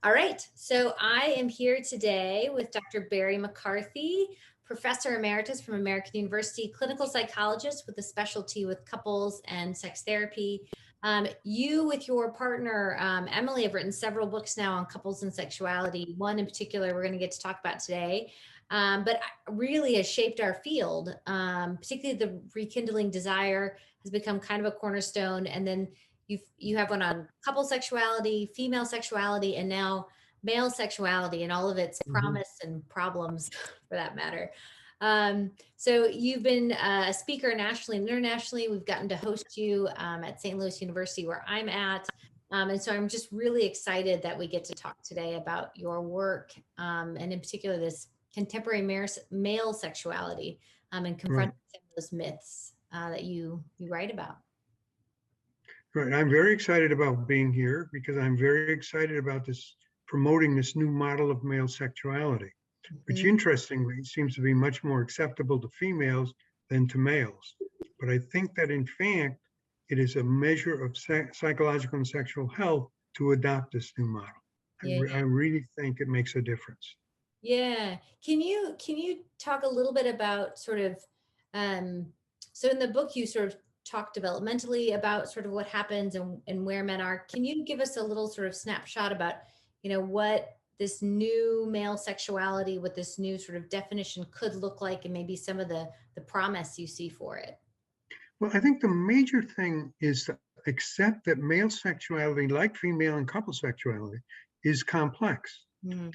All right, so I am here today with Dr. Barry McCarthy, Professor Emeritus from American University, clinical psychologist with a specialty with couples and sex therapy. You, with your partner, Emily, have written several books now on couples and sexuality. One in particular we're going to get to talk about today, but really has shaped our field, particularly the rekindling desire has become kind of a cornerstone. And then you have one on couple sexuality, female sexuality, and now male sexuality and all of its promise and problems for that matter. So you've been a speaker nationally and internationally. We've gotten to host you at St. Louis University where I'm at. And so I'm just really excited that we get to talk today about your work and in particular this contemporary male sexuality and confronting some of those myths that you write about. Right. I'm very excited about being here because I'm very excited about promoting this new model of male sexuality, which interestingly seems to be much more acceptable to females than to males. But I think that in fact, it is a measure of psychological and sexual health to adopt this new model. I really think it makes a difference. Yeah. Can you talk a little bit about sort of, so in the book you sort of talk developmentally about sort of what happens and where men are. Can you give us a little sort of snapshot about, what this new male sexuality, what this new sort of definition could look like and maybe some of the promise you see for it? Well, I think the major thing is to accept that male sexuality, like female and couple sexuality, is complex.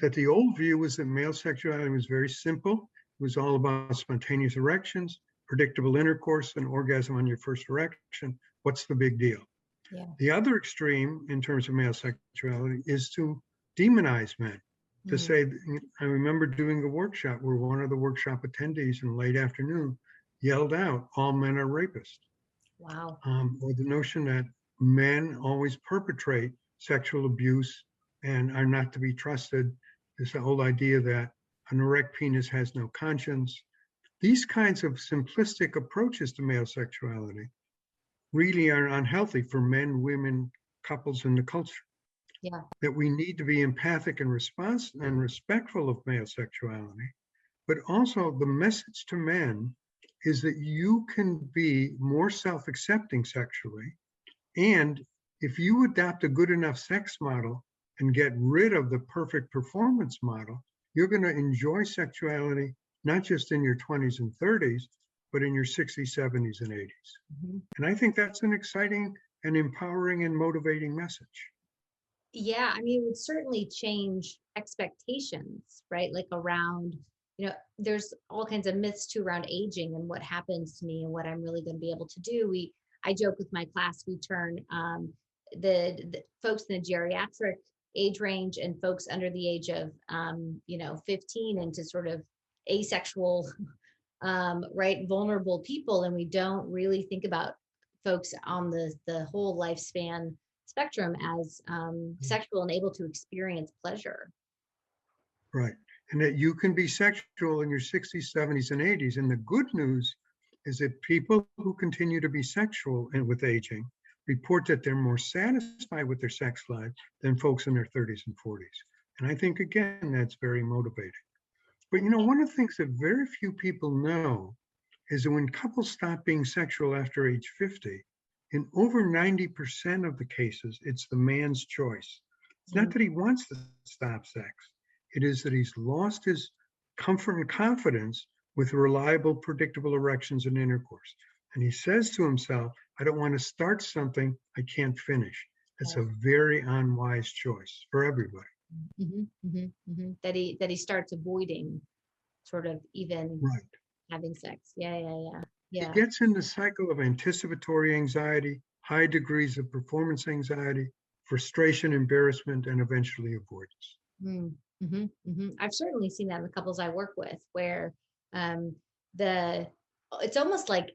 That the old view was that male sexuality was very simple. It was all about spontaneous erections, predictable intercourse, and orgasm on your first erection. What's the big deal? Yeah. The other extreme in terms of male sexuality is to demonize men. To say, I remember doing a workshop where one of the workshop attendees in the late afternoon yelled out, "All men are rapists." Wow. Or the notion that men always perpetrate sexual abuse and are not to be trusted. This whole idea that an erect penis has no conscience. These kinds of simplistic approaches to male sexuality really are unhealthy for men, women, couples in the culture. Yeah. That we need to be empathic and respectful of male sexuality, but also the message to men is that you can be more self-accepting sexually, and if you adopt a good enough sex model and get rid of the perfect performance model, you're going to enjoy sexuality not just in your 20s and 30s, but in your 60s, 70s, and 80s. And I think that's an exciting and empowering and motivating message. Yeah, I mean, it would certainly change expectations, right? Like around, there's all kinds of myths too around aging and what happens to me and what I'm really going to be able to do. I joke with my class, we turn the folks in the geriatric age range and folks under the age of 15 into sort of asexual, right, vulnerable people, and we don't really think about folks on the whole lifespan spectrum as sexual and able to experience pleasure. Right, and that you can be sexual in your 60s, 70s, and 80s. And the good news is that people who continue to be sexual and with aging report that they're more satisfied with their sex life than folks in their 30s and 40s. And I think, again, that's very motivating. But, one of the things that very few people know is that when couples stop being sexual after age 50, in over 90% of the cases, it's the man's choice. It's not that he wants to stop sex. It is that he's lost his comfort and confidence with reliable, predictable erections and intercourse. And he says to himself, I don't want to start something I can't finish. That's a very unwise choice for everybody. That he starts avoiding sort of even having sex. Yeah. He gets in the cycle of anticipatory anxiety, high degrees of performance anxiety, frustration, embarrassment, and eventually avoidance. I've certainly seen that in the couples I work with, where it's almost like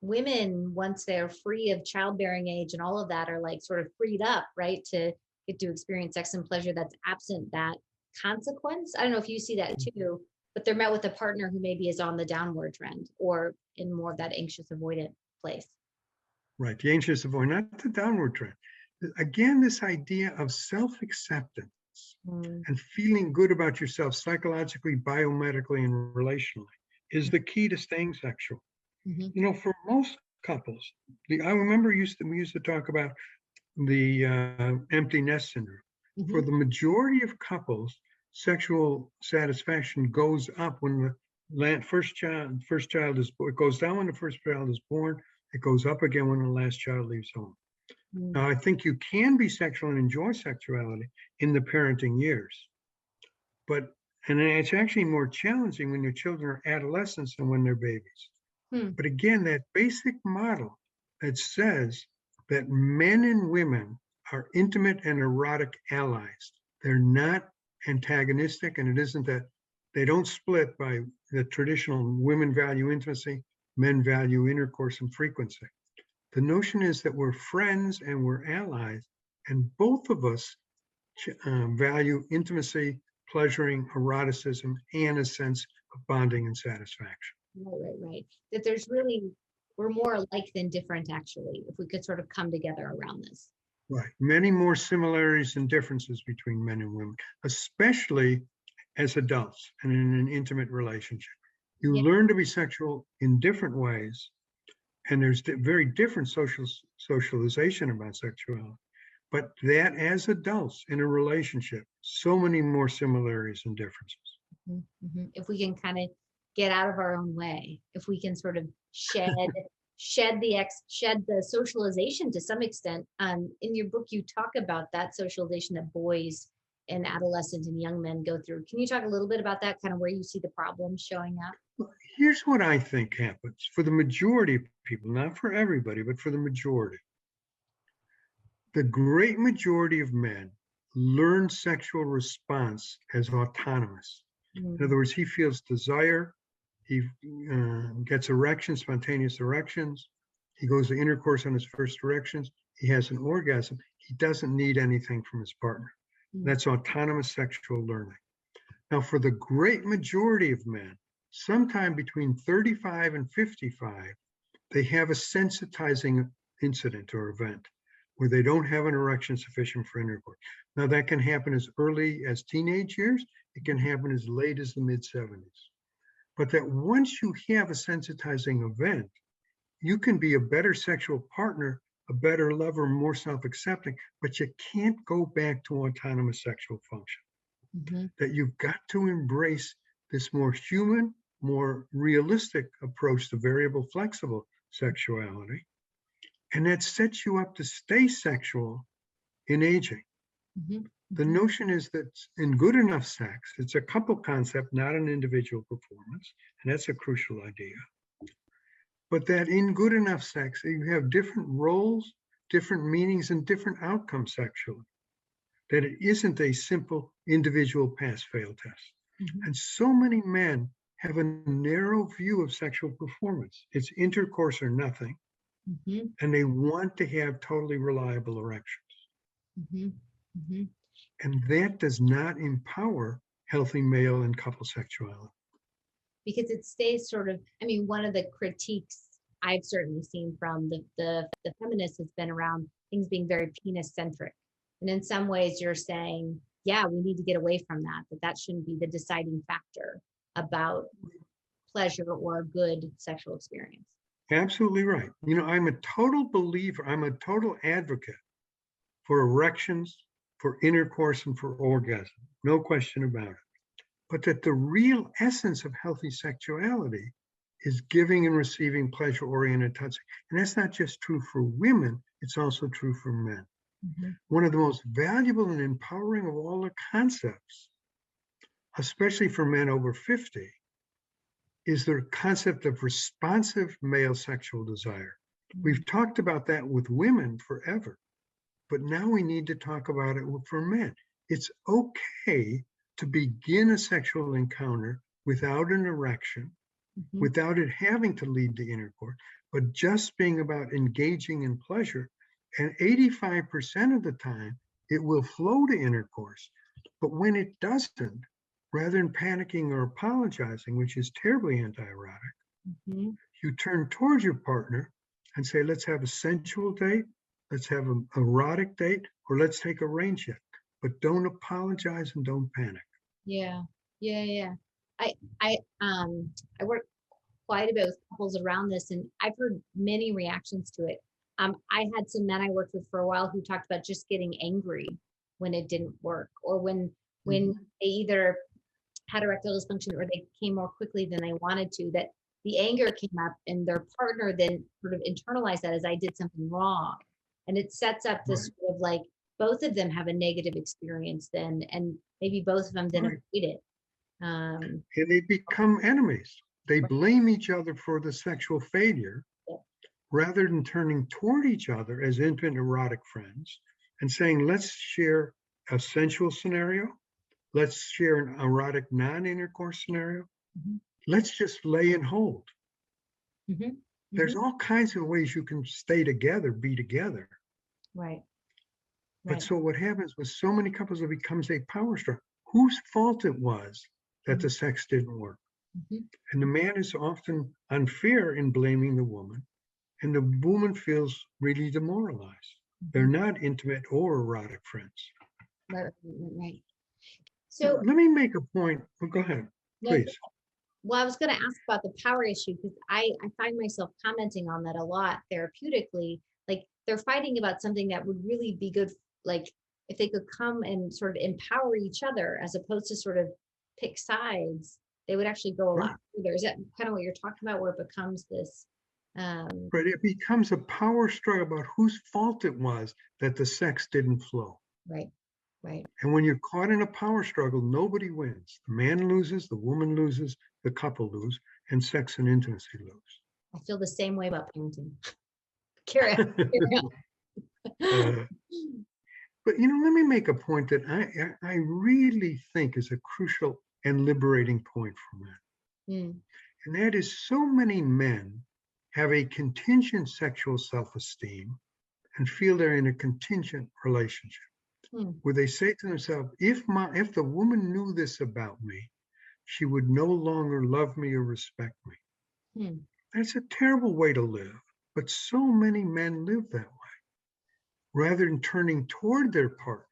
women, once they're free of childbearing age and all of that, are like sort of freed up, right, to get to experience sex and pleasure that's absent that consequence. I don't know if you see that too, but they're met with a partner who maybe is on the downward trend or in more of that anxious avoidant place. Right, the anxious avoidant, not the downward trend. Again, this idea of self-acceptance and feeling good about yourself psychologically, biomedically, and relationally is the key to staying sexual. You know, for most couples, I remember we used to talk about the empty nest syndrome. For the majority of couples, sexual satisfaction goes up when the first child is born. It goes down when the first child is born. It goes up again when the last child leaves home. Now, I think you can be sexual and enjoy sexuality in the parenting years, and it's actually more challenging when your children are adolescents than when they're babies. But again, that basic model that says that men and women are intimate and erotic allies. They're not antagonistic, and it isn't that they don't split by the traditional women value intimacy, men value intercourse and frequency. The notion is that we're friends and we're allies, and both of us value intimacy, pleasuring, eroticism, and a sense of bonding and satisfaction. Right. That we're more alike than different, actually, if we could sort of come together around this. Right. Many more similarities than differences between men and women, especially as adults and in an intimate relationship. You learn to be sexual in different ways, and there's very different socialization about sexuality. But that as adults in a relationship, so many more similarities and differences. If we can kind of get out of our own way, if we can sort of shed the socialization to some extent. In your book, you talk about that socialization that boys and adolescents and young men go through. Can you talk a little bit about that, kind of where you see the problems showing up? Here's what I think happens for the majority of people, not for everybody, but for the majority. The great majority of men learn sexual response as autonomous. In other words, he feels desire, he gets erections, spontaneous erections, he goes to intercourse on his first erections, he has an orgasm, he doesn't need anything from his partner. That's autonomous sexual learning. Now, for the great majority of men, sometime between 35 and 55, they have a sensitizing incident or event where they don't have an erection sufficient for intercourse. Now, that can happen as early as teenage years. It can happen as late as the mid-70s. But that once you have a sensitizing event, you can be a better sexual partner, a better lover, more self-accepting, but you can't go back to autonomous sexual function. That you've got to embrace this more human, more realistic approach to variable, flexible sexuality. And that sets you up to stay sexual in aging. The notion is that in good enough sex, it's a couple concept, not an individual performance. And that's a crucial idea. But that in good enough sex, you have different roles, different meanings, and different outcomes sexually. That it isn't a simple individual pass-fail test. And so many men have a narrow view of sexual performance. It's intercourse or nothing. And they want to have totally reliable erections. And that does not empower healthy male and couple sexuality. Because it stays sort of, I mean, one of the critiques I've certainly seen from the feminists has been around things being very penis-centric. And in some ways you're saying, yeah, we need to get away from that, that shouldn't be the deciding factor about pleasure or a good sexual experience. Absolutely right. You know, I'm a total believer, I'm a total advocate for erections, for intercourse, and for orgasm. No question about it. But that the real essence of healthy sexuality is giving and receiving pleasure-oriented touching. And that's not just true for women, it's also true for men. One of the most valuable and empowering of all the concepts, especially for men over 50, is the concept of responsive male sexual desire. We've talked about that with women forever, but now we need to talk about it for men. It's okay to begin a sexual encounter without an erection, without it having to lead to intercourse, but just being about engaging in pleasure. And 85% of the time, it will flow to intercourse. But when it doesn't, rather than panicking or apologizing, which is terribly anti-erotic, you turn towards your partner and say, let's have a sensual date, let's have an erotic date, or let's take a rain check. But don't apologize and don't panic. Yeah. I work quite a bit with couples around this, and I've heard many reactions to it. I had some men I worked with for a while who talked about just getting angry when it didn't work, or when they either had erectile dysfunction or they came more quickly than they wanted to, that the anger came up and their partner then sort of internalized that as I did something wrong. And it sets up this sort of like both of them have a negative experience then, and maybe both of them then avoid it. And they become enemies. They blame each other for the sexual failure rather than turning toward each other as intimate erotic friends and saying, let's share a sensual scenario. Let's share an erotic non-intercourse scenario. Let's just lay and hold. There's all kinds of ways you can stay together, be together. Right. But so what happens with so many couples, it becomes a power struggle. Whose fault it was that the sex didn't work? And the man is often unfair in blaming the woman, and the woman feels really demoralized. They're not intimate or erotic friends. Right. So let me make a point. Oh, go ahead, please. Well, I was going to ask about the power issue, because I find myself commenting on that a lot therapeutically. Like they're fighting about something that would really be good, like if they could come and sort of empower each other as opposed to sort of pick sides, they would actually go a lot further. Is that kind of what you're talking about, where it becomes this? Right, it becomes a power struggle about whose fault it was that the sex didn't flow. Right. And when you're caught in a power struggle, nobody wins. The man loses, the woman loses, the couple lose, and sex and intimacy lose. I feel the same way about parenting. Carry on. But let me make a point that I really think is a crucial and liberating point for men. And that is, so many men have a contingent sexual self-esteem and feel they're in a contingent relationship, where they say to themselves, if the woman knew this about me, she would no longer love me or respect me. That's a terrible way to live, but so many men live that way, rather than turning toward their partner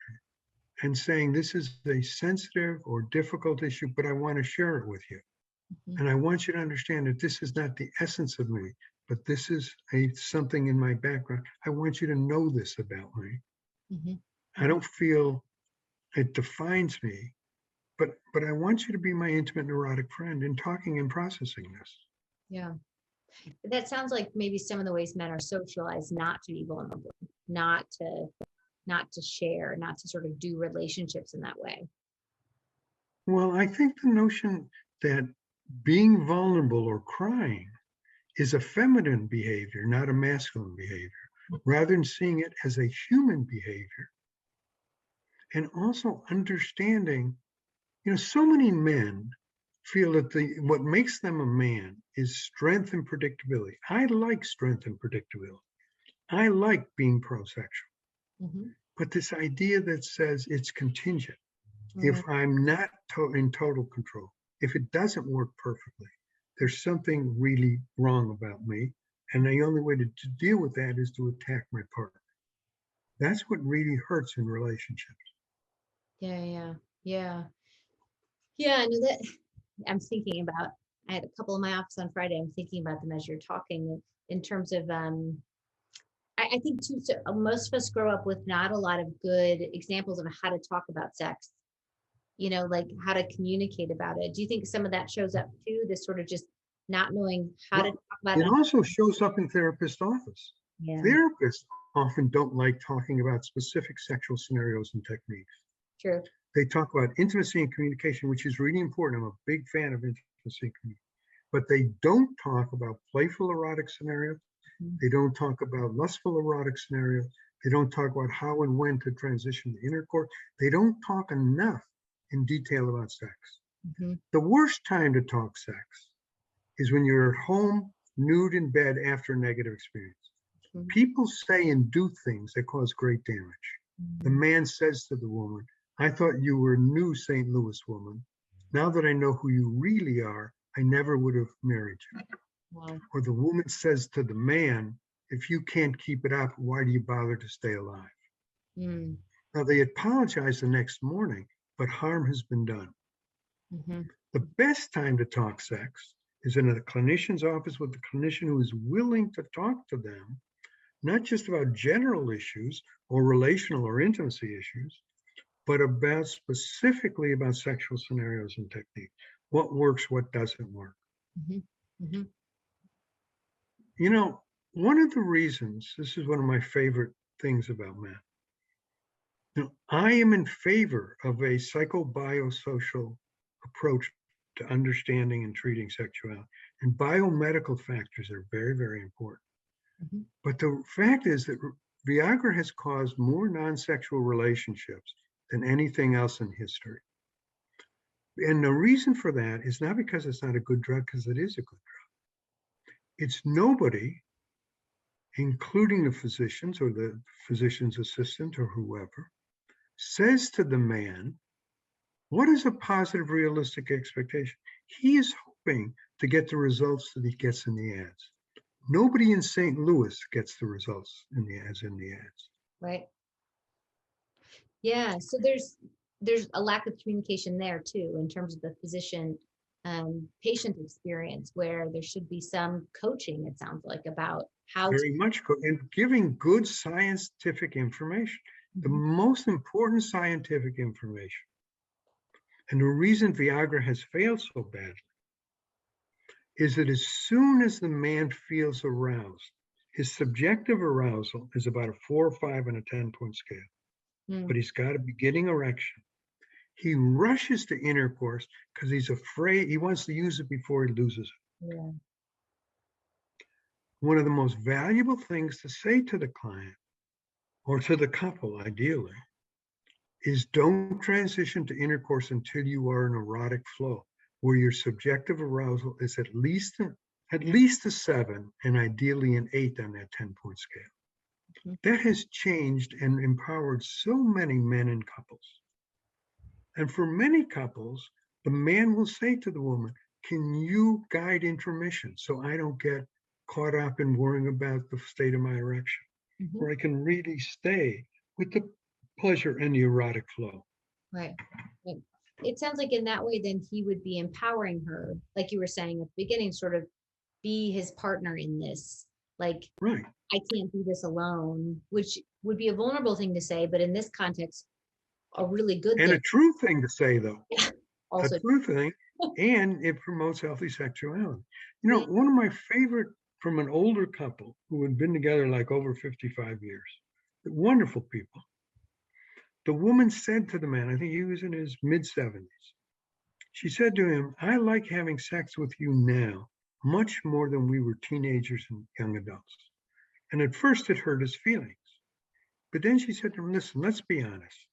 and saying, this is a sensitive or difficult issue, but I want to share it with you. And I want you to understand that this is not the essence of me, but this is something in my background. I want you to know this about me. I don't feel it defines me, but I want you to be my intimate neurotic friend in talking and processing this. Yeah. That sounds like maybe some of the ways men are socialized not to be vulnerable, not to share, not to sort of do relationships in that way. Well, I think the notion that being vulnerable or crying is a feminine behavior, not a masculine behavior, rather than seeing it as a human behavior. And also understanding, so many men feel that what makes them a man is strength and predictability. I like strength and predictability. I like being pro-sexual. But this idea that says it's contingent, if I'm not in total control, if it doesn't work perfectly, there's something really wrong about me. And the only way to deal with that is to attack my partner. That's what really hurts in relationships. Yeah. I know that. I'm thinking about, I had a couple in my office on Friday. I'm thinking about them as you're talking in terms of, I think too, so most of us grow up with not a lot of good examples of how to talk about sex, like how to communicate about it. Do you think some of that shows up too? This sort of just not knowing how to talk about it. It also shows up in therapist office. Yeah. Therapists often don't like talking about specific sexual scenarios and techniques. True. They talk about intimacy and communication, which is really important. I'm a big fan of intimacy and communication. But they don't talk about playful erotic scenarios. They don't talk about lustful erotic scenarios. They don't talk about how and when to transition to intercourse. They don't talk enough in detail about sex. The worst time to talk sex is when you're at home, nude in bed after a negative experience. People say and do things that cause great damage. The man says to the woman, I thought you were a new St. Louis woman. Now that I know who you really are, I never would have married you. Wow. Or the woman says to the man, if you can't keep it up, why do you bother to stay alive? Mm. Now, they apologize the next morning, but harm has been done. Mm-hmm. The best time to talk sex is in a clinician's office with a clinician who is willing to talk to them, not just about general issues or relational or intimacy issues, but about specifically about sexual scenarios and techniques. What works, what doesn't work. Mm-hmm. Mm-hmm. You know, one of the reasons, this is one of my favorite things about men. You know, I am in favor of a psychobiosocial approach to understanding and treating sexuality. And biomedical factors are very, very important. Mm-hmm. But the fact is that Viagra has caused more non-sexual relationships than anything else in history. And the reason for that is not because it's not a good drug, because it is a good drug. It's nobody, including the physicians or the physician's assistant or whoever, says to the man, what is a positive, realistic expectation? He is hoping to get the results that he gets in the ads. Nobody in St. Louis gets the results in the ads. Right. Yeah. So there's a lack of communication there too, in terms of the physician patient experience, where there should be some coaching, it sounds like, about how to. Very much, and giving good scientific information, the Mhm. most important scientific information. And the reason Viagra has failed so badly is that as soon as the man feels aroused, his subjective arousal is about a 4 or 5 on a 10-point scale, but he's got a beginning erection. He rushes to intercourse because he's afraid, he wants to use it before he loses it. Yeah. One of the most valuable things to say to the client, or to the couple ideally, is don't transition to intercourse until you are in erotic flow, where your subjective arousal is at least a 7 and ideally an 8 on that 10-point scale. Mhm. That has changed and empowered so many men and couples. And for many couples, the man will say to the woman, can you guide intermission so I don't get caught up in worrying about the state of my erection, Mhm. where I can really stay with the pleasure and the erotic flow. Right. Right. It sounds like in that way, then he would be empowering her, like you were saying at the beginning, sort of be his partner in this. Like, Right. I can't do this alone, which would be a vulnerable thing to say, but in this context, a really good And thing. a true thing to say, though, a Also, true thing, and it promotes healthy sexuality. You know, yeah. one of my favorite from an older couple who had been together like over 55 years, wonderful people. The woman said to the man, I think he was in his mid 70s, she said to him, I like having sex with you now much more than we were teenagers and young adults. And at first it hurt his feelings. But then she said to him, listen, let's be honest.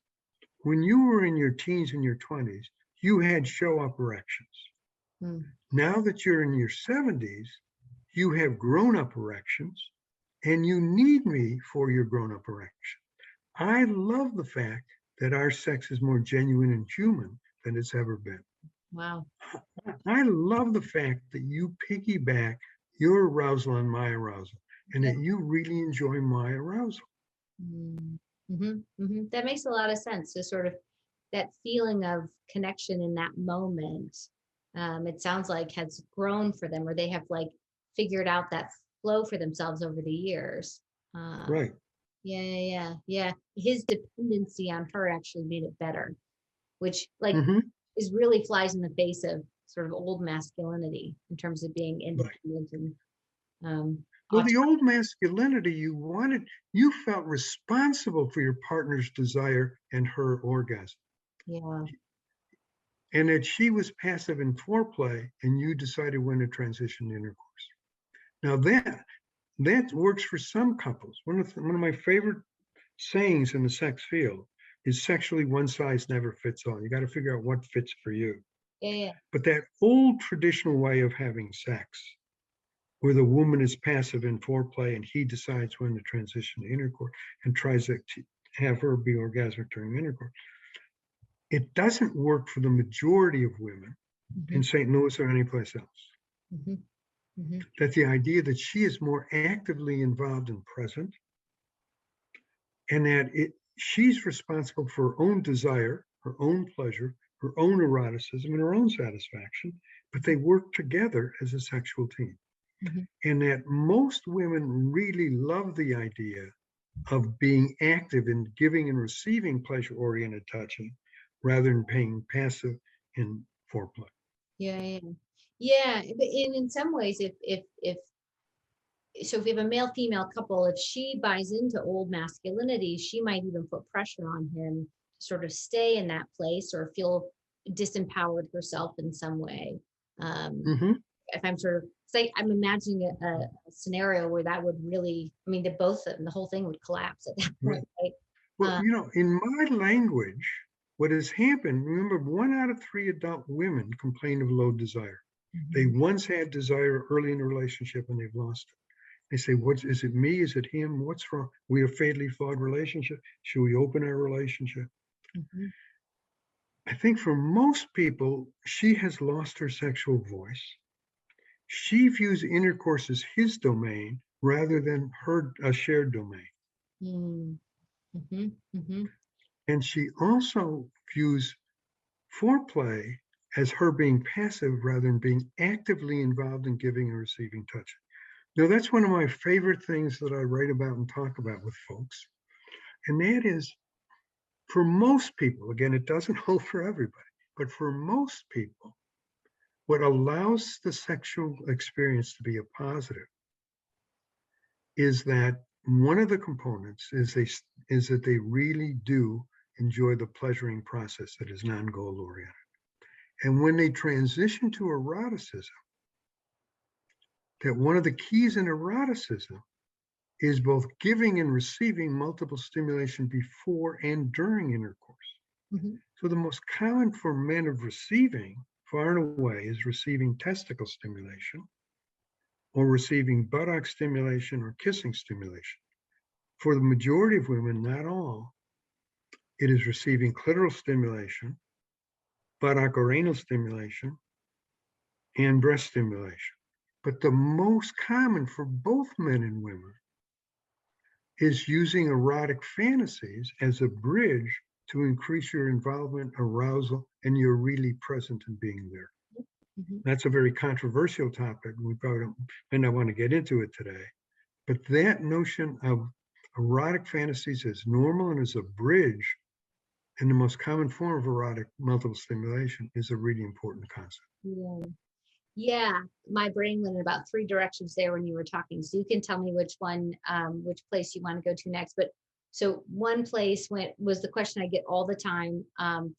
When you were in your teens and your 20s, you had show up erections. Mm. Now that you're in your 70s, you have grown up erections and you need me for your grown up erection. I love the fact that our sex is more genuine and human than it's ever been. Wow. I love the fact that you piggyback your arousal on my arousal and Yeah. that you really enjoy my arousal. Mm-hmm. Mm-hmm. That makes a lot of sense. So sort of that feeling of connection in that moment, it sounds like has grown for them, or they have like figured out that flow for themselves over the years. Um, Right. yeah. His dependency on her actually made it better, which like Mm-hmm. is really flies in the face of sort of old masculinity in terms of being Right. independent and Well, the old masculinity you felt responsible for your partner's desire and her orgasm. yeah. And that she was passive in foreplay and you decided when to transition to intercourse. Now that works for some couples. One of my favorite sayings in the sex field is sexually one size never fits all. You got to figure out what fits for you. Yeah. But that old traditional way of having sex, where the woman is passive in foreplay and he decides when to transition to intercourse and tries to have her be orgasmic during intercourse, it doesn't work for the majority of women Mm-hmm. in St. Louis or anyplace else. Mm-hmm. Mm-hmm. that the idea that she is more actively involved and present, and that she's responsible for her own desire, her own pleasure, her own eroticism, and her own satisfaction, but they work together as a sexual team. Mm-hmm. And that most women really love the idea of being active in giving and receiving pleasure-oriented touching rather than being passive in foreplay. Yeah. But in some ways, if so, if we have a male female couple, if she buys into old masculinity, she might even put pressure on him to sort of stay in that place or feel disempowered herself in some way. Mm-hmm. If I'm sort of say, I'm imagining a scenario where that would really, I mean, the whole thing would collapse at that point, right? Well, in my language, what has happened, remember, 1 out of 3 adult women complain of low desire. They once had desire early in the relationship and they've lost it. They say, is it me? Is it him? What's wrong? We have fatally flawed relationship. Should we open our relationship? Mm-hmm. I think for most people, she has lost her sexual voice. She views intercourse as his domain rather than a shared domain. Mm-hmm. Mm-hmm. And she also views foreplay as her being passive rather than being actively involved in giving and receiving touch. Now, that's one of my favorite things that I write about and talk about with folks. And that is, for most people, again, it doesn't hold for everybody, but for most people, what allows the sexual experience to be a positive is that one of the components is that they really do enjoy the pleasuring process that is non-goal oriented. And when they transition to eroticism, that one of the keys in eroticism is both giving and receiving multiple stimulation before and during intercourse. Mm-hmm. So the most common for men of receiving, far and away, is receiving testicle stimulation or receiving buttock stimulation or kissing stimulation. For the majority of women, not all, it is receiving clitoral stimulation, buttock or anal stimulation, and breast stimulation. But the most common for both men and women is using erotic fantasies as a bridge to increase your involvement, arousal, and you're really present in being there. Mm-hmm. That's a very controversial topic. We probably may not want to get into it today. But that notion of erotic fantasies as normal and as a bridge in the most common form of erotic multiple stimulation is a really important concept. Yeah, my brain went in about 3 directions there when you were talking. So you can tell me which one, which place you want to go to next. But so one place was the question I get all the time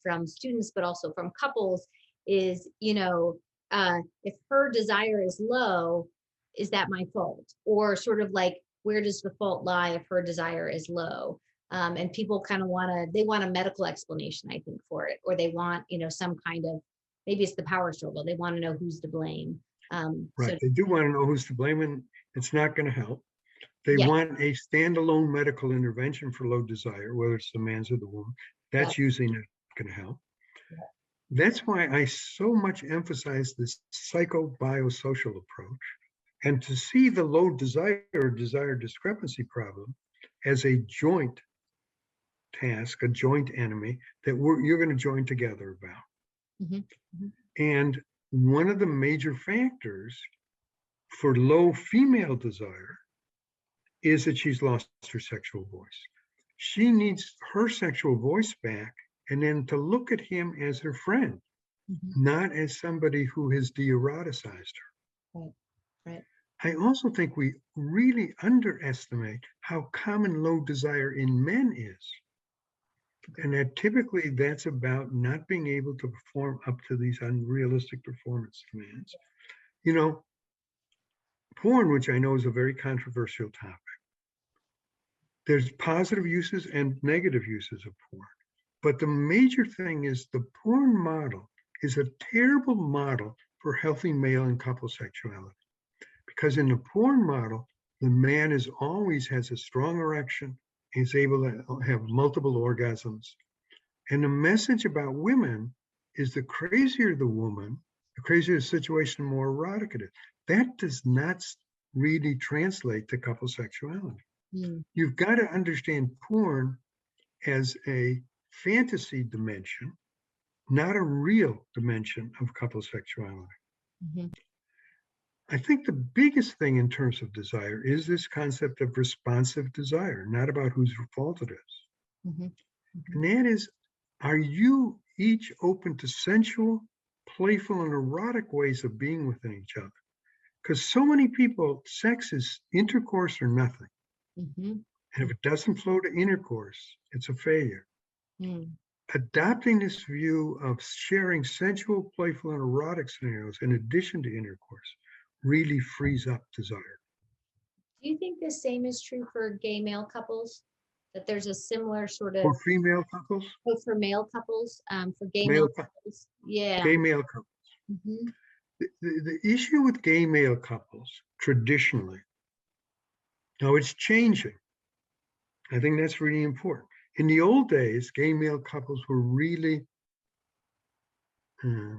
from students, but also from couples is, if her desire is low, is that my fault? Or sort of like, where does the fault lie if her desire is low? And people kind of want a medical explanation, I think, for it, or they want, some kind of, maybe it's the power struggle. They want to know who's to blame. Right. They do want to know who's to blame, and it's not going to help. They Yeah. want a standalone medical intervention for low desire, whether it's the man's or the woman. That's usually not going to help. Yeah. That's why I so much emphasize this psychobiosocial approach, and to see the low desire or desire discrepancy problem as a joint task, a joint enemy that you're going to join together about. Mm-hmm. Mm-hmm. And one of the major factors for low female desire is that she's lost her sexual voice. She needs her sexual voice back, and then to look at him as her friend, not as somebody who has de-eroticized her. Right. I also think we really underestimate how common low desire in men is. And that typically that's about not being able to perform up to these unrealistic performance demands. Porn, which I know is a very controversial topic, there's positive uses and negative uses of porn. But the major thing is the porn model is a terrible model for healthy male and couple sexuality. Because in the porn model, the man always has a strong erection, is able to have multiple orgasms. And the message about women is the crazier the woman, the crazier the situation, the more erotic it is. that does not really translate to couple sexuality. Mm. You've got to understand porn as a fantasy dimension, not a real dimension of couple sexuality. Mm-hmm. I think the biggest thing in terms of desire is this concept of responsive desire, not about whose fault it is. Mm-hmm. Mm-hmm. And that is, are you each open to sensual, playful, and erotic ways of being within each other? Because so many people, sex is intercourse or nothing. Mm-hmm. And if it doesn't flow to intercourse, it's a failure. Mm. Adopting this view of sharing sensual, playful, and erotic scenarios in addition to intercourse really frees up desire. Do you think the same is true for gay male couples? That there's a similar sort of, For female couples, oh, for male couples, for gay male male, couples? Yeah. gay male couples. Mm-hmm. The issue with gay male couples traditionally, now it's changing. I think that's really important. In the old days, gay male couples were really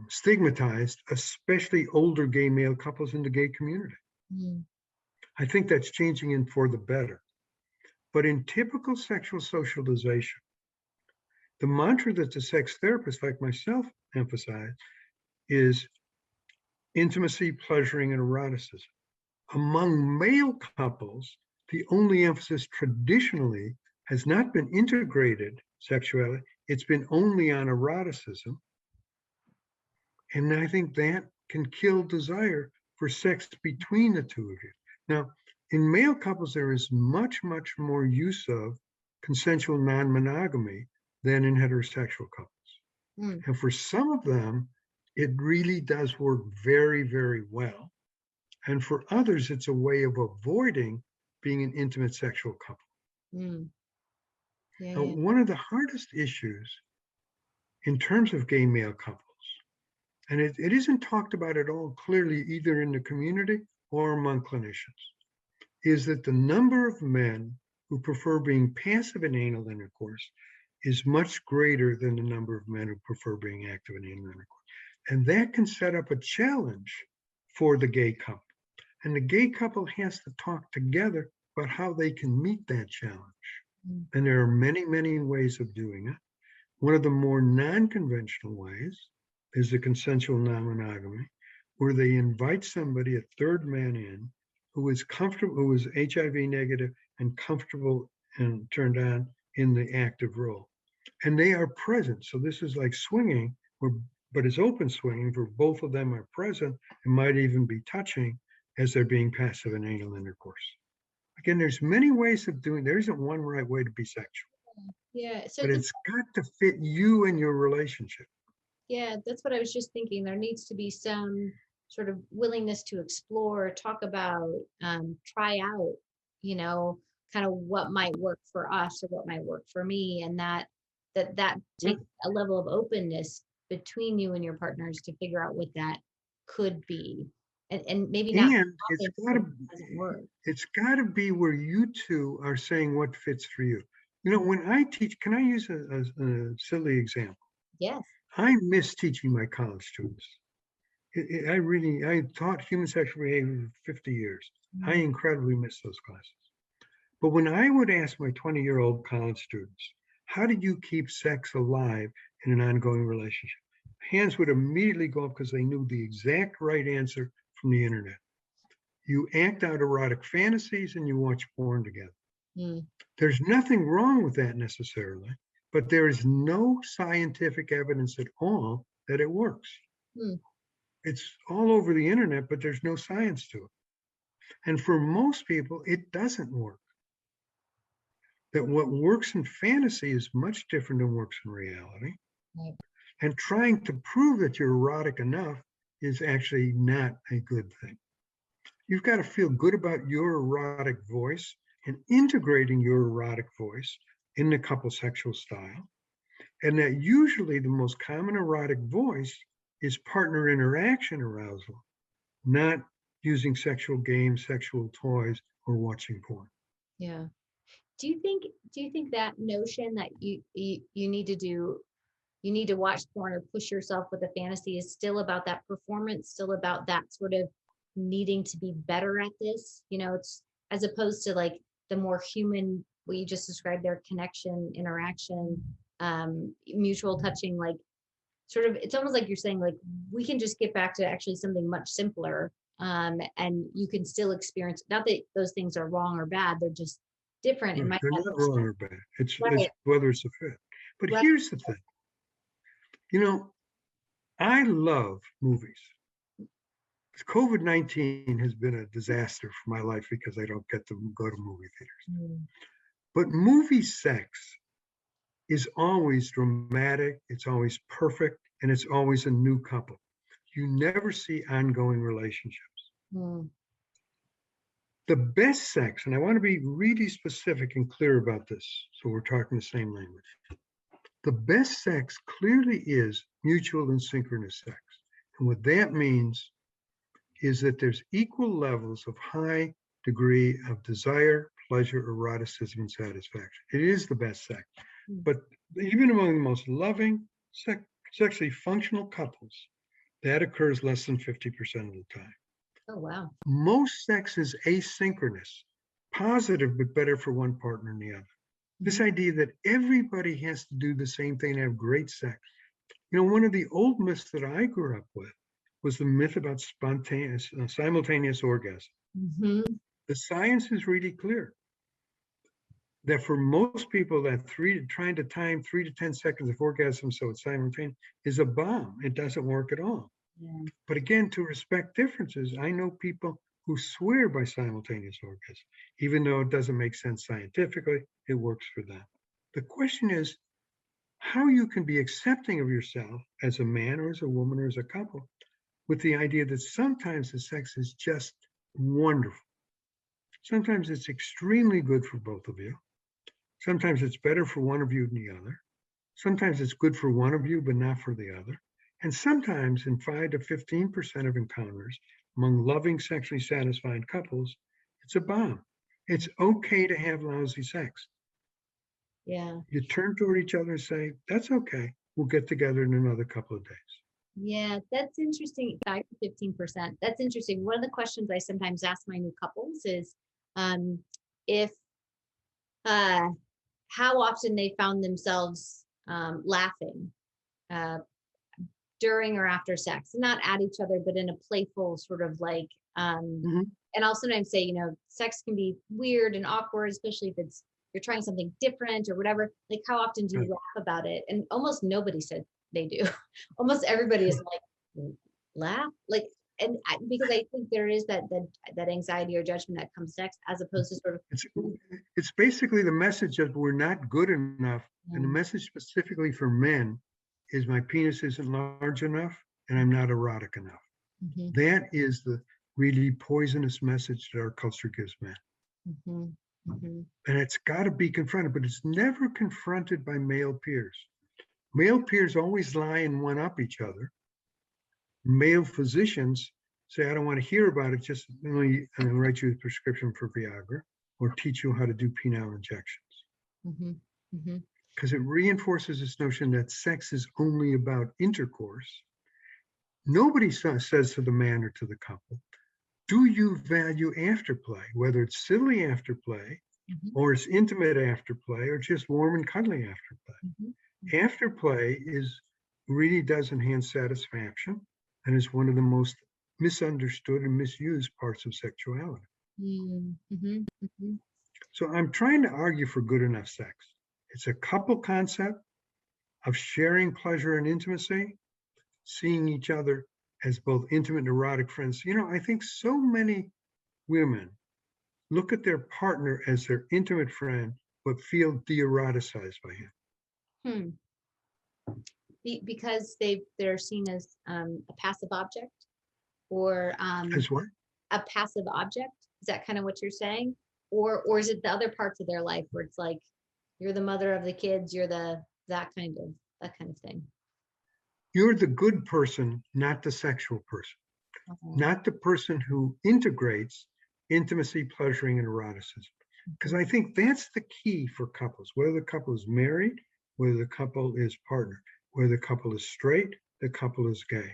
stigmatized, especially older gay male couples in the gay community. Mm. I think that's changing in for the better. But in typical sexual socialization, the mantra that the sex therapists like myself emphasize is intimacy, pleasuring, and eroticism. Among male couples, the only emphasis traditionally has not been integrated sexuality, it's been only on eroticism. And I think that can kill desire for sex between the two of you. Now, in male couples, there is much, much more use of consensual non-monogamy than in heterosexual couples. Mm. And for some of them, it really does work very, very well. And for others, it's a way of avoiding being an intimate sexual couple. Mm. Yeah, Now, yeah. one of the hardest issues in terms of gay male couples, and it isn't talked about at all clearly either in the community or among clinicians, is that the number of men who prefer being passive in anal intercourse is much greater than the number of men who prefer being active in anal intercourse. And that can set up a challenge for the gay couple. And the gay couple has to talk together about how they can meet that challenge. Mm. And there are many, many ways of doing it. One of the more non-conventional ways is the consensual non-monogamy, where they invite somebody, a third man in, who is comfortable, who is HIV negative and comfortable and turned on in the active role. And they are present. So this is like swinging, but it's open swinging where both of them are present and might even be touching as they're being passive in anal intercourse. Again, there's many ways of doing, there isn't one right way to be sexual, Yeah. So but it's got to fit you and your relationship. yeah, that's what I was just thinking. There needs to be some sort of willingness to explore, talk about, try out, you know, kind of what might work for us or what might work for me, and that Yeah. takes a level of openness between you and your partners to figure out what that could be, and maybe not And doesn't work. it's gotta be where you two are saying what fits for you. You know, when I teach, can I use a silly example? Yes. I miss teaching my college students. I taught human sexual behavior for 50 years. I Mm. incredibly miss those classes. But when I would ask my 20-year-old college students, how did you keep sex alive in an ongoing relationship? Hands would immediately go up because they knew the exact right answer from the internet. You act out erotic fantasies and you watch porn together. Mm. There's nothing wrong with that necessarily, but there is no scientific evidence at all that it works. Mm. It's all over the internet, but there's no science to it. And for most people, it doesn't work. That what works in fantasy is much different than works in reality. Right. And trying to prove that you're erotic enough is actually not a good thing. You've got to feel good about your erotic voice and integrating your erotic voice in the couple sexual style. And that usually the most common erotic voice is partner interaction arousal, not using sexual games, sexual toys, or watching porn. Yeah. Do you think that notion that you need to do, you need to watch porn or push yourself with a fantasy is still about that performance, still about that sort of needing to be better at this. It's as opposed to like the more human, what you just described, their connection, interaction, mutual touching, like sort of, it's almost like you're saying, like, we can just get back to actually something much simpler. And you can still experience, not that those things are wrong or bad, they're just different. It Right. might They're have not wrong or bad. It's right, whether it's a fit. But right. here's the thing. I love movies. COVID-19 has been a disaster for my life because I don't get to go to movie theaters. Mm. But movie sex is always dramatic, it's always perfect, and it's always a new couple. You never see ongoing relationships. Mm. The best sex, and I want to be really specific and clear about this, so we're talking the same language. The best sex clearly is mutual and synchronous sex. And what that means is that there's equal levels of high degree of desire, pleasure, eroticism, and satisfaction. It is the best sex. But even among the most loving, sexually functional couples, that occurs less than 50% of the time. Oh, wow. Most sex is asynchronous, positive, but better for one partner than the other. This idea that everybody has to do the same thing and have great sex. One of the old myths that I grew up with was the myth about spontaneous, simultaneous orgasm. Mm-hmm. The science is really clear that for most people, that trying to time 3 to 10 seconds of orgasm so it's simultaneous is a bomb. It doesn't work at all. Yeah. But again, to respect differences, I know people who swear by simultaneous orgasm, even though it doesn't make sense scientifically, it works for them. The question is how you can be accepting of yourself as a man or as a woman or as a couple with the idea that sometimes the sex is just wonderful. Sometimes it's extremely good for both of you. Sometimes it's better for one of you than the other. Sometimes it's good for one of you, but not for the other. And sometimes in 5 to 15% of encounters among loving, sexually satisfied couples, it's a bomb. It's okay to have lousy sex. Yeah. You turn toward each other and say, that's okay. We'll get together in another couple of days. Yeah, that's interesting. 5 to 15%. That's interesting. One of the questions I sometimes ask my new couples is if how often they found themselves laughing during or after sex, not at each other, but in a playful sort of like, and I'll sometimes say, sex can be weird and awkward, especially if you're trying something different or whatever. Like, how often do you laugh about it? And almost nobody said they do. Almost everybody is like, laugh? Like, and because I think there is that anxiety or judgment that comes next, as opposed to sort of. It's basically the message that we're not good enough. And the message specifically for men is my penis isn't large enough and I'm not erotic enough. Mm-hmm. That is the really poisonous message that our culture gives men. Mm-hmm. Mm-hmm. And it's got to be confronted, but it's never confronted by male peers. Male peers always lie and one up each other. Male physicians say, I don't want to hear about it, just only write you a prescription for Viagra or teach you how to do penile injections. Mm-hmm. Mm-hmm. Because it reinforces this notion that sex is only about intercourse. Nobody says to the man or to the couple, do you value afterplay, whether it's silly afterplay or it's intimate afterplay or just warm and cuddly afterplay? Afterplay really does enhance satisfaction and is one of the most misunderstood and misused parts of sexuality. So I'm trying to argue for good enough sex. It's a couple concept of sharing pleasure and intimacy, seeing each other as both intimate and erotic friends. I think so many women look at their partner as their intimate friend, but feel de-eroticized by him. Because they're seen as a passive object, or As what? a passive object. Is that kind of what you're saying? Or is it the other parts of their life where it's like, you're the mother of the kids, you're that kind of thing? You're the good person, not the sexual person, not the person who integrates intimacy, pleasuring, and eroticism. Because I think that's the key for couples, whether the couple is married, whether the couple is partnered, whether the couple is straight, the couple is gay.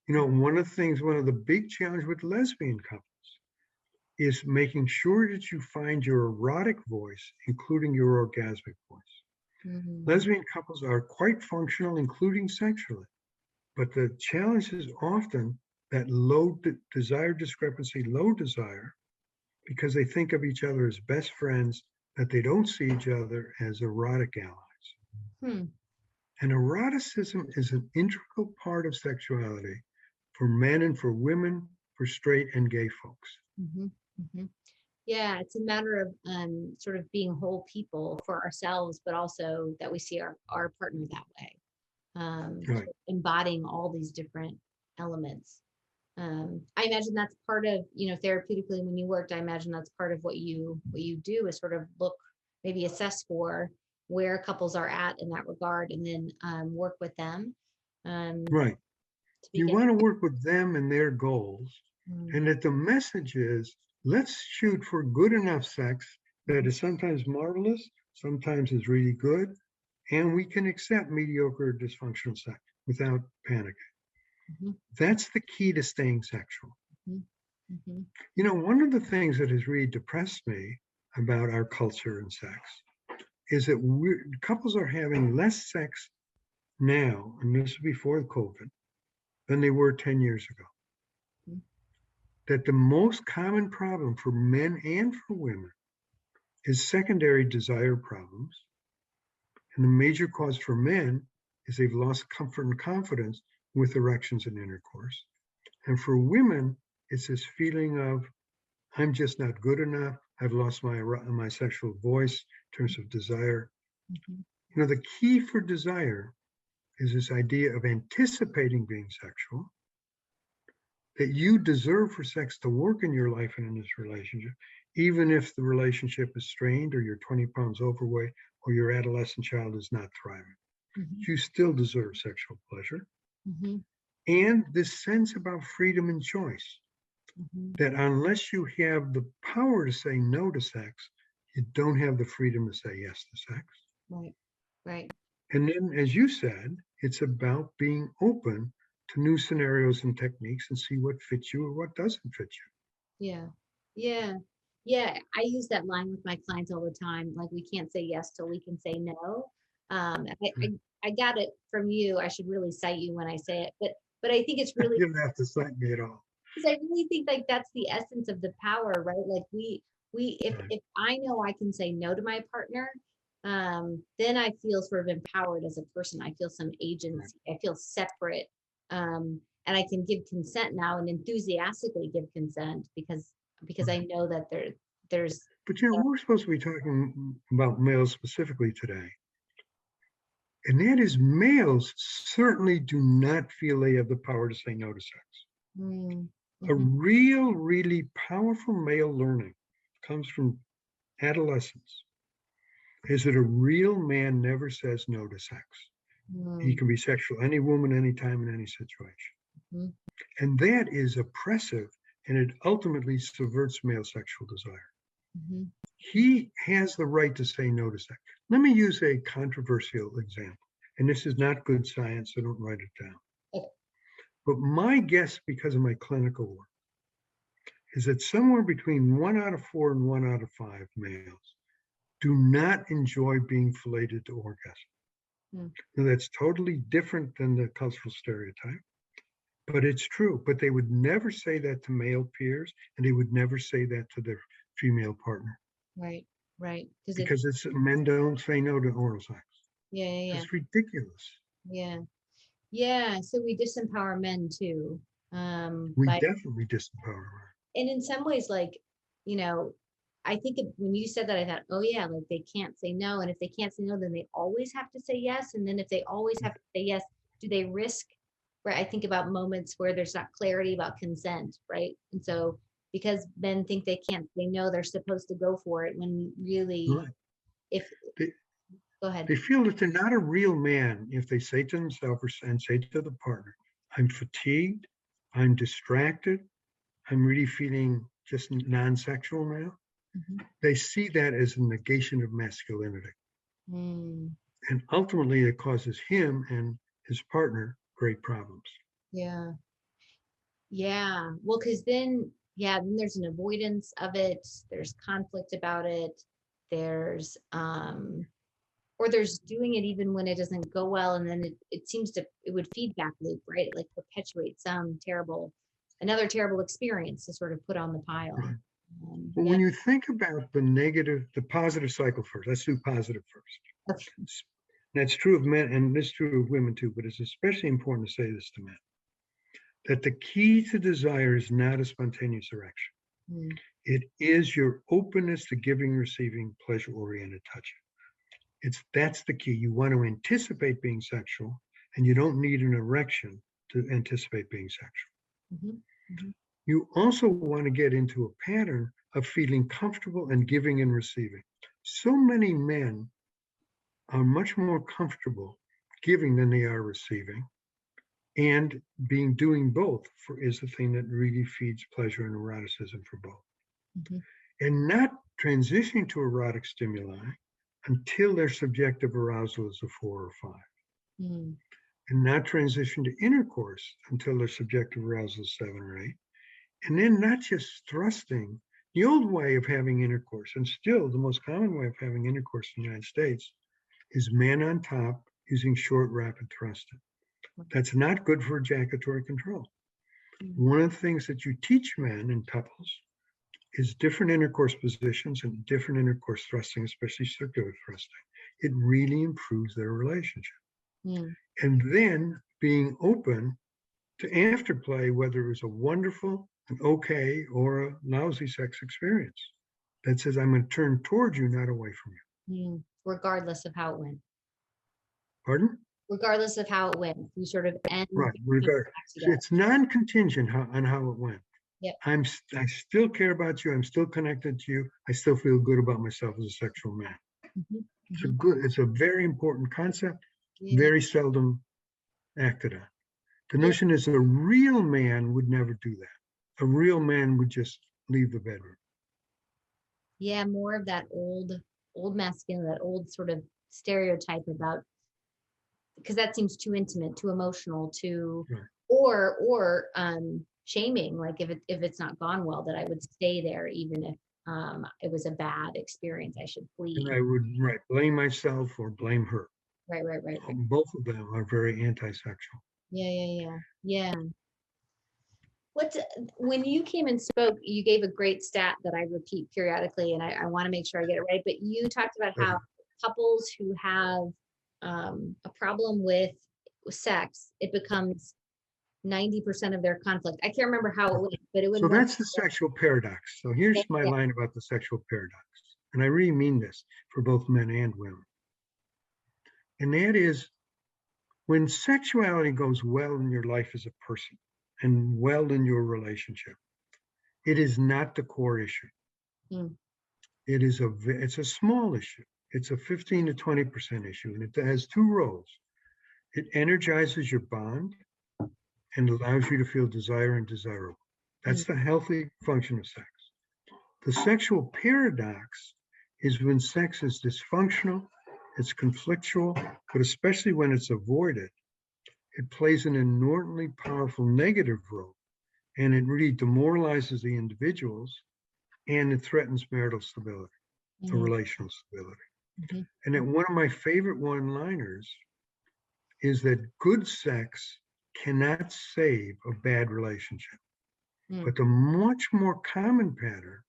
One of the big challenges with lesbian couples is making sure that you find your erotic voice, including your orgasmic voice. Mhm. Lesbian couples are quite functional, including sexually, but the challenge is often that low desire discrepancy, low desire, because they think of each other as best friends, that they don't see each other as erotic allies. Hmm. And eroticism is an integral part of sexuality for men and for women, for straight and gay folks. Mhm. Mhm. Yeah, it's a matter of sort of being whole people for ourselves, but also that we see our partner that way. Right. Embodying all these different elements. I imagine that's part of, therapeutically when you worked, I imagine that's part of what you do is sort of look, maybe assess for where couples are at in that regard, and then work with them Right. to You begin. want to work with them and their goals, Mm, and that the message is let's shoot for good enough sex that mhm, is sometimes marvelous, sometimes is really good, and we can accept mediocre or dysfunctional sex without panic. mhm, That's the key to staying sexual. mhm, mhm, One of the things that has really depressed me about our culture and sex is that couples are having less sex now, and this is before COVID, than they were 10 years ago. mhm, That the most common problem for men and for women is secondary desire problems. And the major cause for men is they've lost comfort and confidence with erections and intercourse. And for women, it's this feeling of, I'm just not good enough. I've lost my sexual voice in terms of desire. mhm. The key for desire is this idea of anticipating being sexual, that you deserve for sex to work in your life and in this relationship, even if the relationship is strained or you're 20 pounds overweight or your adolescent child is not thriving. Mhm, You still deserve sexual pleasure. mhm, And this sense about freedom and choice, mhm. that unless you have the power to say no to sex, you don't have the freedom to say yes to sex. Right, right. And then, as you said, it's about being open to new scenarios and techniques and see what fits you or what doesn't fit Yeah, yeah, yeah. I use that line with my clients all the time. Like, we can't say yes till we can say no. I, you. I, I got it from you. I should really cite you when I say it, but I think it's really, You don't have to cite me at all. because I really think like that's the essence of the power, right? Like if Right. if I know I can say no to my partner, then I feel sort of empowered as a person. I feel some Right. agency. I feel separate. And I can give consent now and enthusiastically give consent because I Right. know that there's But we're supposed to be talking about males specifically today. And that is, males certainly do not feel they have the power to say no to sex. mm, A mhm, real, really powerful male learning comes from adolescence, is that a real man never says no to sex. He mm, can be sexual, any woman, anytime, in any situation. mhm, And that is oppressive, and it ultimately subverts male sexual desire. mhm. He has the right to say no to sex. Let me use a controversial example. And this is not good science, so don't write it down. Okay. But my guess, because of my clinical work, is that somewhere between 1 out of 4 and 1 out of 5 males do not enjoy being filleted to orgasm. Mm, Now, that's totally different than the cultural stereotype, but it's true. But they would never say that to male peers, and they would never say that to their female partner, right, right. Because it's because it's men don't say no to oral sex. yeah, yeah, yeah, That's ridiculous. yeah, yeah. So we disempower men too, We by definitely disempower her. and in some ways, like, you know, I think when you said that, I thought, oh yeah, like they can't say no. And if they can't say no, then they always have to say yes. And then if they always have to say yes, do they risk, right? I think about moments where there's not clarity about consent, right? And so because men think they can't say no, they're supposed to go for it when really, Right. if, They, go ahead. they feel that they're not a real man if they say to themselves and say to the partner, I'm fatigued, I'm distracted, I'm really feeling just non-sexual now. Mhm. They see that as a negation of masculinity. Mm, And ultimately, it causes him and his partner great problems. yeah. Yeah. Well, because then, yeah, then there's an avoidance of it. There's conflict about it. There's, or there's doing it even when it doesn't go well. And then it seems to, it would feedback loop, right? It like perpetuates another terrible experience to sort of put on the pile. Right. Well, Yeah. when you think about the positive cycle first, let's do positive first. Okay. That's true of men, and it's true of women too, but it's especially important to say this to men, that the key to desire is not a spontaneous erection. Mm. It is your openness to giving, receiving, pleasure-oriented touching. That's the key. You want to anticipate being sexual, and you don't need an erection to anticipate being sexual. Mm-hmm. Mm-hmm. You also want to get into a pattern of feeling comfortable and giving and receiving. So many men are much more comfortable giving than they are receiving, and doing both is the thing that really feeds pleasure and eroticism for both. Mm-hmm. And not transitioning to erotic stimuli until their subjective arousal is a 4 or 5. Mm. And not transition to intercourse until their subjective arousal is 7 or 8. And then not just thrusting. The old way of having intercourse, and still the most common way of having intercourse in the United States, is man on top using short, rapid thrusting. That's not good for ejaculatory control. Mm-hmm. One of the things that you teach men in couples is different intercourse positions and different intercourse thrusting, especially circular thrusting. It really improves their relationship. Mm. And then being open to afterplay, whether it was a wonderful, an okay, or a lousy sex experience that says, I'm going to turn towards you, not away from you. Mm. Regardless of how it went. Pardon? Regardless of how it went, you sort of end. Right. It's non-contingent on how it went. Yep. I still care about you. I'm still connected to you. I still feel good about myself as a sexual man. Mm-hmm. It's a very important concept, Yeah. very seldom acted on. The notion is a real man would never do that. A real man would just leave the bedroom. Yeah, more of that old masculine, that old sort of stereotype about, because that seems too intimate, too emotional, too, Right. or shaming, like if it's not gone well, that I would stay there even if it was a bad experience, I should flee. And I would blame myself or blame her. Right. Both of them are very anti-sexual. Yeah. When you came and spoke, you gave a great stat that I repeat periodically, and I want to make sure I get it right. But you talked about how couples who have a problem with sex, it becomes 90% of their conflict. I can't remember how it went, but it would. So that's the sexual paradox. So here's my line about the sexual paradox, and I really mean this for both men and women. And that is, when sexuality goes well in your life as a person and well in your relationship, it is not the core issue. Mm. It's a small issue. It's a 15 to 20% issue, and it has two roles. It energizes your bond and allows you to feel desire and desirable. That's the healthy function of sex. The sexual paradox is when sex is dysfunctional, it's conflictual, but especially when it's avoided, it plays an inordinately powerful negative role, and it really demoralizes the individuals, and it threatens marital stability, or relational stability. And that one of my favorite one-liners is that good sex cannot save a bad relationship. But the much more common pattern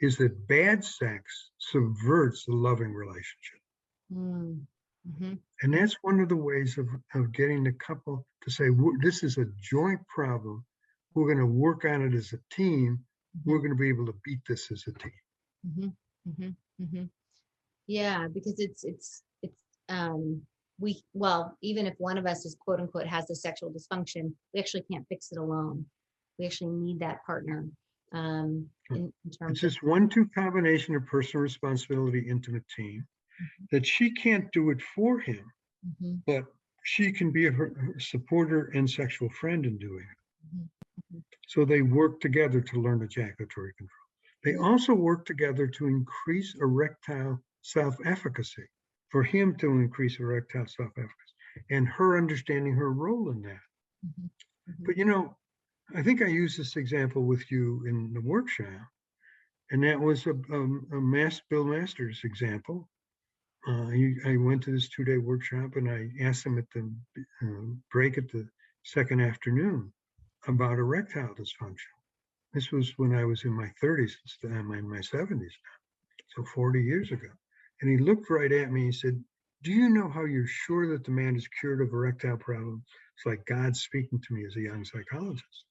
is that bad sex subverts the loving relationship. And that's one of the ways of getting the couple to say, this is a joint problem. We're going to work on it as a team. We're going to be able to beat this as a team. Yeah, because it's even if one of us is quote unquote has a sexual dysfunction, we actually can't fix it alone. We actually need that partner. In terms it's this 1-2 combination of personal responsibility, intimate team, that she can't do it for him, but she can be her supporter and sexual friend in doing it. So they work together to learn ejaculatory control. They also work together to increase erectile self-efficacy, for him to increase erectile self-efficacy, and her understanding her role in that. But I think I used this example with you in the workshop, and that was a Bill Masters example. I went to this 2-day workshop, and I asked him at the break at the second afternoon about erectile dysfunction. This was when I was in my 30s, I'm in my 70s, so 40 years ago. And he looked right at me and said, "Do you know how you're sure that the man is cured of erectile problems? It's like God speaking to me as a young psychologist."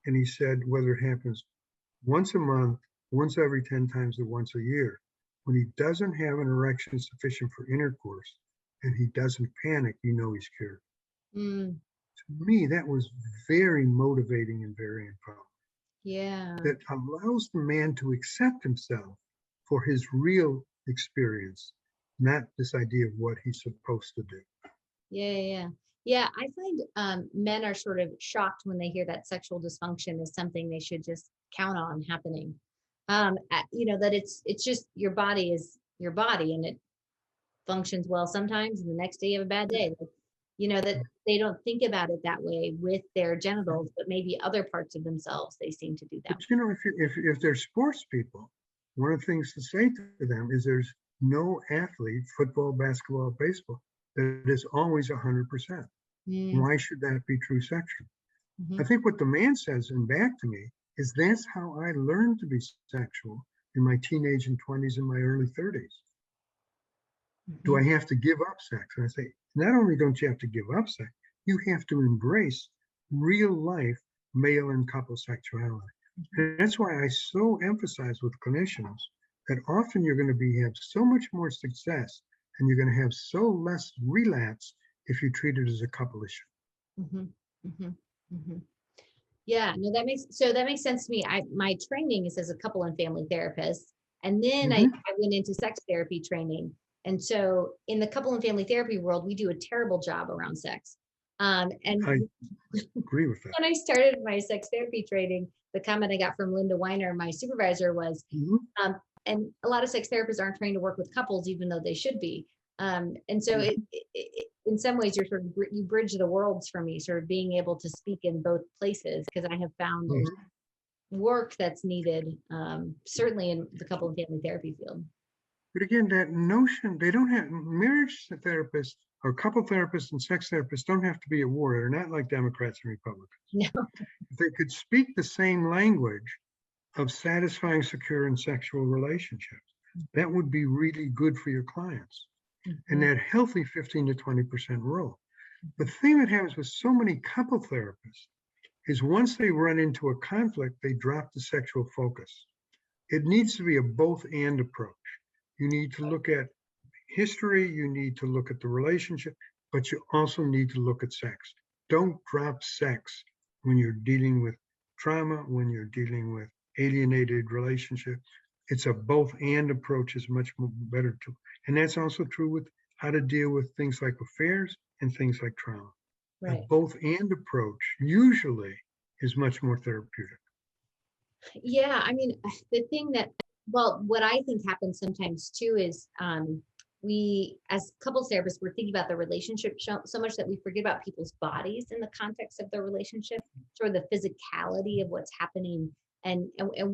And he said, whether it happens once a month, once every 10 times, or once a year, when he doesn't have an erection sufficient for intercourse and he doesn't panic, you know he's cured. Mm, To me, that was very motivating and very empowering. yeah. That allows the man to accept himself for his real experience, not this idea of what he's supposed to do. Yeah. Yeah. I find men are sort of shocked when they hear that sexual dysfunction is something they should just count on happening. That it's just your body is your body and it functions well sometimes, and the next day you have a bad day. That they don't think about it that way with their genitals, but maybe other parts of themselves they seem to do that. But if they're sports people, one of the things to say to them is there's no athlete, football, basketball, baseball, that is always 100%. Mm, Why should that be true sexual? I mhm, think what the man says and back to me is that's how I learned to be sexual in my teenage and 20s and my early 30s. Do mhm. I have to give up sex? And I say, not only don't you have to give up sex, you have to embrace real life male and couple sexuality. And that's why I so emphasize with clinicians that often you're going to have so much more success and you're going to have so less relapse if you treat it as a couple issue. Mhm, mhm, mhm. Yeah, no, that makes sense to me. My training is as a couple and family therapist, and then I, Mm-hmm. I went into sex therapy training. And so in the couple and family therapy world, we do a terrible job around sex. And I agree with that. when I started my sex therapy training, the comment I got from Linda Weiner, my supervisor, was, Mm-hmm. and a lot of sex therapists aren't trained to work with couples, even though they should be. And so in some ways, you're sort of you bridge the worlds for me, sort of being able to speak in both places, because I have found there's Mm-hmm. work that's needed, certainly in the couple and family therapy field. But again, that notion, they don't have marriage therapists or couple therapists and sex therapists don't have to be at war. They're not like Democrats and Republicans. No. If they could speak the same language of satisfying, secure, and sexual relationships, that would be really good for your clients. And Mhm. that healthy 15 to 20% role. The thing that happens with so many couple therapists is once they run into a conflict, they drop the sexual focus. It needs to be a both and approach. You need to look at history, you need to look at the relationship, but you also need to look at sex. Don't drop sex when you're dealing with trauma, when you're dealing with alienated relationship. It's a both and approach is much more better too. And that's also true with how to deal with things like affairs and things like trauma. A Right. both and approach usually is much more therapeutic. Yeah, I mean, the thing that, well, what I think happens sometimes too is we, as couples therapists, we're thinking about the relationship so much that we forget about people's bodies in the context of their relationship, sort of the physicality of what's happening. And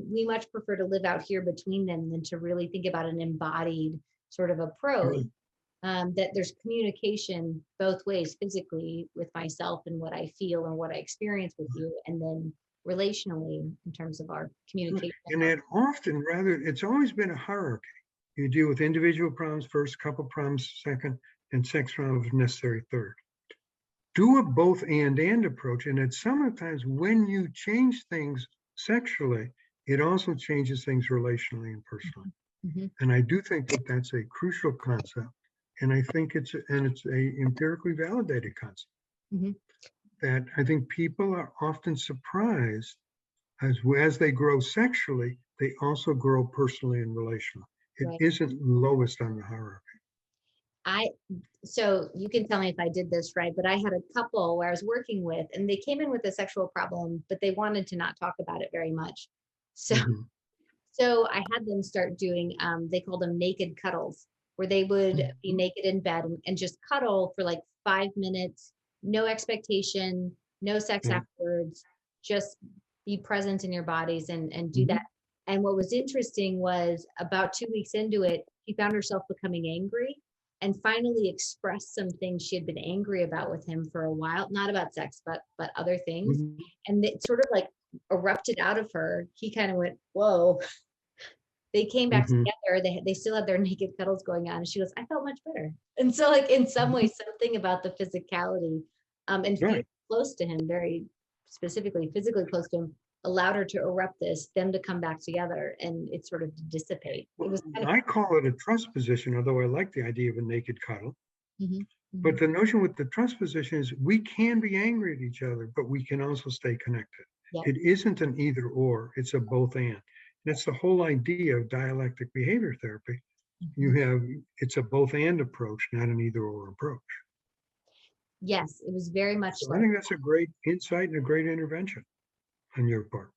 we much prefer to live out here between them than to really think about an embodied sort of approach. Right. That there's communication both ways, physically with myself and what I feel and what I experience with you, and then relationally in terms of our communication. And that often, rather, it's always been a hierarchy. You deal with individual problems first, couple problems second, and sex problems necessary third. Do a both and approach. And at sometimes when you change things sexually, it also changes things relationally and personally. Mhm. And I do think that that's a crucial concept. And I think it's a empirically validated concept Mhm. that I think people are often surprised as they grow sexually, they also grow personally and relationally. It Right. isn't lowest on the hierarchy. I So you can tell me if I did this right, but I had a couple where I was working with, and they came in with a sexual problem, but they wanted to not talk about it very much. So Mhm. so I had them start doing, they called them naked cuddles, where they would be Mhm. naked in bed and just cuddle for like 5 minutes, no expectation, no sex Yeah. afterwards, just be present in your bodies and do that. And what was interesting was about 2 weeks into it, she found herself becoming angry and finally expressed some things she had been angry about with him for a while, not about sex, but other things. And it sort of like erupted out of her. He kind of went, whoa. They came back together. They still had their naked cuddles going on. And she goes, I felt much better. And so like in some ways, something about the physicality and feeling close to him, very specifically physically close to him, allowed her to erupt them to come back together and it sort of dissipate. Well, It was kind of I call it a trust position, although I like the idea of a naked cuddle. But the notion with the trust position is we can be angry at each other, but we can also stay connected. It isn't an either or, it's a both and. That's the whole idea of dialectic behavior therapy. It's a both and approach, not an either or approach. Yes, it was very much so I think that's a great insight and a great intervention on your part.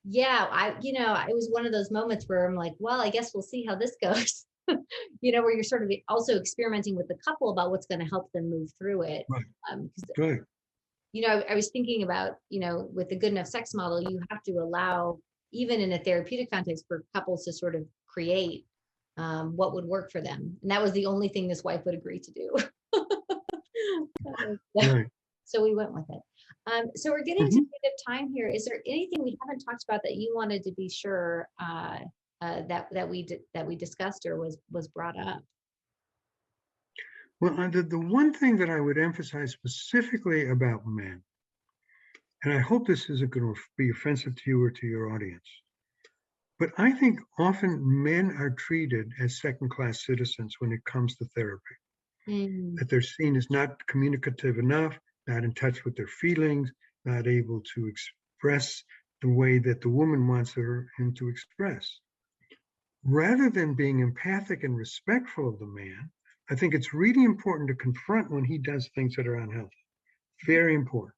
Yeah, it was one of those moments where I'm like, well, I guess we'll see how this goes. Where you're sort of also experimenting with the couple about what's going to help them move through it. Right. I was thinking about, with the good enough sex model, you have to allow, even in a therapeutic context, for couples to sort of create what would work for them. And that was the only thing this wife would agree to do. Right. So we went with it. So we're getting to the end of time here. Is there anything we haven't talked about that you wanted to be sure that we discussed or was brought up? Well, the one thing that I would emphasize specifically about men, and I hope this isn't going to be offensive to you or to your audience, but I think often men are treated as second-class citizens when it comes to therapy. That they're seen as not communicative enough, not in touch with their feelings, not able to express the way that the woman wants him to express. Rather than being empathic and respectful of the man, I think it's really important to confront when he does things that are unhealthy. Very important.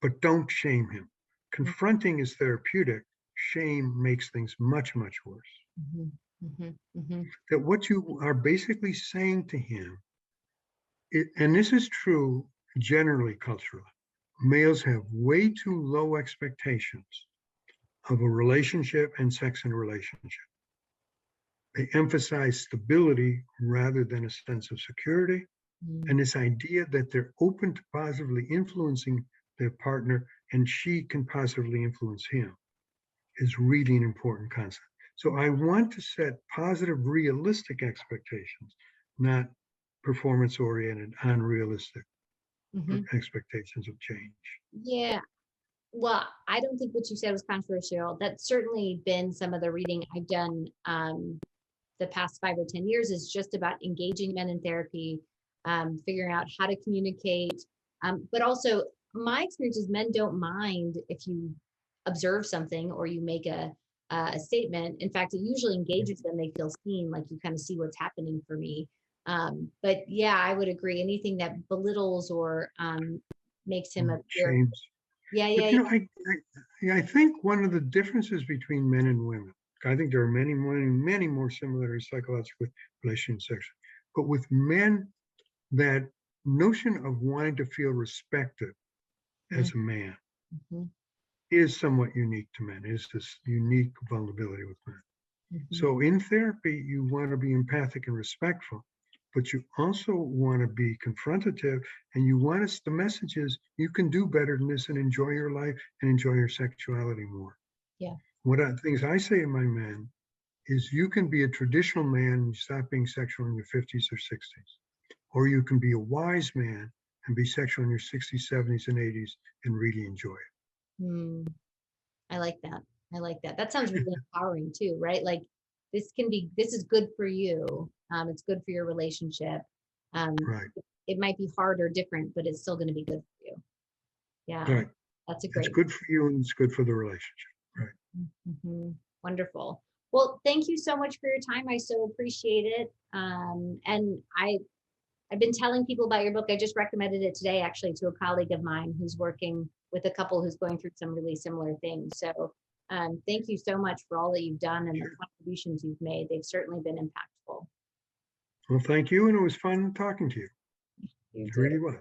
But don't shame him. Confronting is therapeutic. Shame makes things much, much worse. That what you are basically saying to him, and this is true generally culturally, males have way too low expectations of a relationship and sex in a relationship. They emphasize stability rather than a sense of security. And this idea that they're open to positively influencing their partner and she can positively influence him is really an important concept. So I want to set positive, realistic expectations, not performance-oriented, unrealistic expectations of change. Yeah. Well, I don't think what you said was controversial. That's certainly been some of the reading I've done the past 5 or 10 years is just about engaging men in therapy, figuring out how to communicate. But also my experience is men don't mind if you observe something or you make a statement. In fact, it usually engages them. They feel seen, like you kind of see what's happening for me. But yeah, I would agree. Anything that belittles or makes him appear. Shames. Yeah. I think one of the differences between men and women, I think there are many more similarities psychologically with relationships, but with men, that notion of wanting to feel respected as a man is somewhat unique to men, is this unique vulnerability with men. So in therapy, you want to be empathic and respectful, but you also want to be confrontative, and you want the message is you can do better than this and enjoy your life and enjoy your sexuality more. Yeah. Things I say to my men is you can be a traditional man and stop being sexual in your 50s or 60s, or you can be a wise man and be sexual in your 60s, 70s, and 80s and really enjoy it. I like that. That sounds really empowering too, right? Like this is good for you. It's good for your relationship. Right. It might be hard or different, but it's still going to be good for you. Yeah. Right. That's a great. It's good for you and it's good for the relationship. Right. Wonderful. Well, thank you so much for your time. I so appreciate it. And I've been telling people about your book. I just recommended it today, actually, to a colleague of mine who's working with a couple who's going through some really similar things. So thank you so much for all that you've done and the contributions you've made. They've certainly been impactful. Well, thank you. And it was fun talking to you. You It really was.